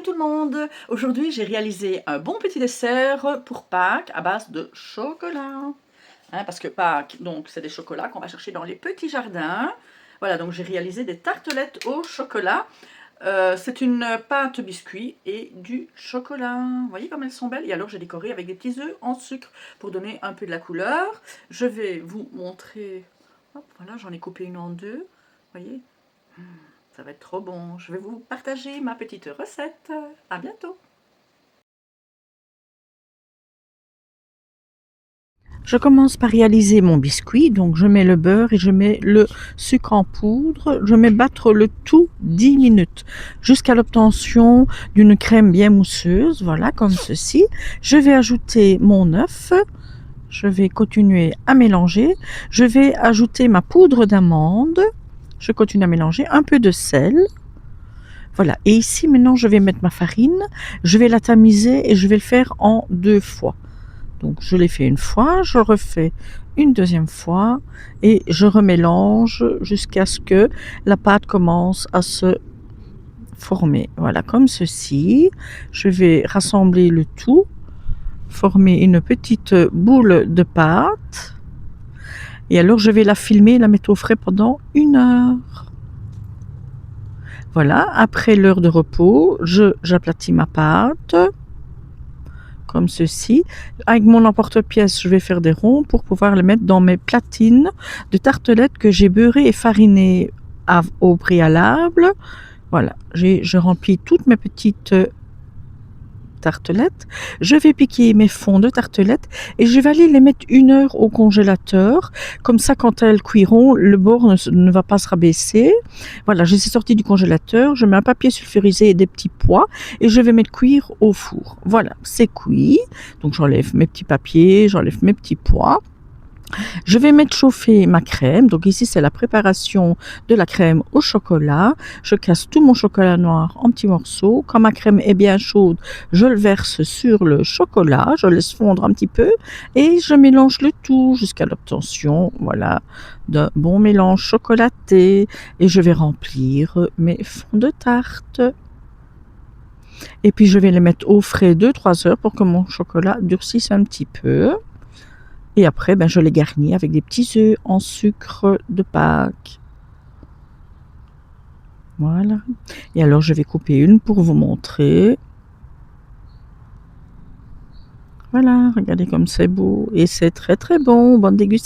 tout le monde! Aujourd'hui, j'ai réalisé un bon petit dessert pour Pâques à base de chocolat. Hein, parce que Pâques, donc c'est des chocolats qu'on va chercher dans les petits jardins. Voilà, donc j'ai réalisé des tartelettes au chocolat. C'est une pâte biscuit et du chocolat. Vous voyez comme elles sont belles? Et alors j'ai décoré avec des petits œufs en sucre pour donner un peu de la couleur. Je vais vous montrer. Hop, voilà, j'en ai coupé une en deux. Vous voyez? Ça va être trop bon. Je vais vous partager ma petite recette. À bientôt. Je commence par réaliser mon biscuit. Donc je mets le beurre et je mets le sucre en poudre. Je mets battre le tout 10 minutes jusqu'à l'obtention d'une crème bien mousseuse. Voilà, comme ceci. Je vais ajouter mon œuf. Je vais continuer à mélanger. Je vais ajouter ma poudre d'amande. Je continue à mélanger. Un peu de sel. Voilà, et ici maintenant je vais mettre ma farine, je vais la tamiser et je vais le faire en 2 fois. Donc je l'ai fait une fois, je refais une deuxième fois et je remélange jusqu'à ce que la pâte commence à se former. Voilà, comme ceci. Je vais rassembler le tout, former une petite boule de pâte et alors je vais la filmer, la mettre au frais pendant 1 heure. Voilà, après l'heure de repos, j'aplatis ma pâte, comme ceci. Avec mon emporte-pièce, je vais faire des ronds pour pouvoir les mettre dans mes platines de tartelettes que j'ai beurrées et farinées au préalable. Voilà, je remplis toutes mes petites tartelettes. Je vais piquer mes fonds de tartelettes et je vais aller les mettre 1 heure au congélateur. Comme ça, quand elles cuiront, le bord ne va pas se rabaisser. Voilà, je les ai sorties du congélateur. Je mets un papier sulfurisé et des petits pois et je vais mettre cuire au four. Voilà, c'est cuit. Donc j'enlève mes petits papiers, j'enlève mes petits pois. Je vais mettre chauffer ma crème. Donc ici, c'est la préparation de la crème au chocolat. Je casse tout mon chocolat noir en petits morceaux. Quand ma crème est bien chaude, je le verse sur le chocolat. Je laisse fondre un petit peu et je mélange le tout jusqu'à l'obtention, voilà, d'un bon mélange chocolaté. Et je vais remplir mes fonds de tarte. Et puis je vais les mettre au frais 2-3 heures pour que mon chocolat durcisse un petit peu. Et après, je les garnis avec des petits œufs en sucre de Pâques. Voilà. Et alors, je vais couper une pour vous montrer. Voilà, regardez comme c'est beau. Et c'est très très bon. Bonne dégustation.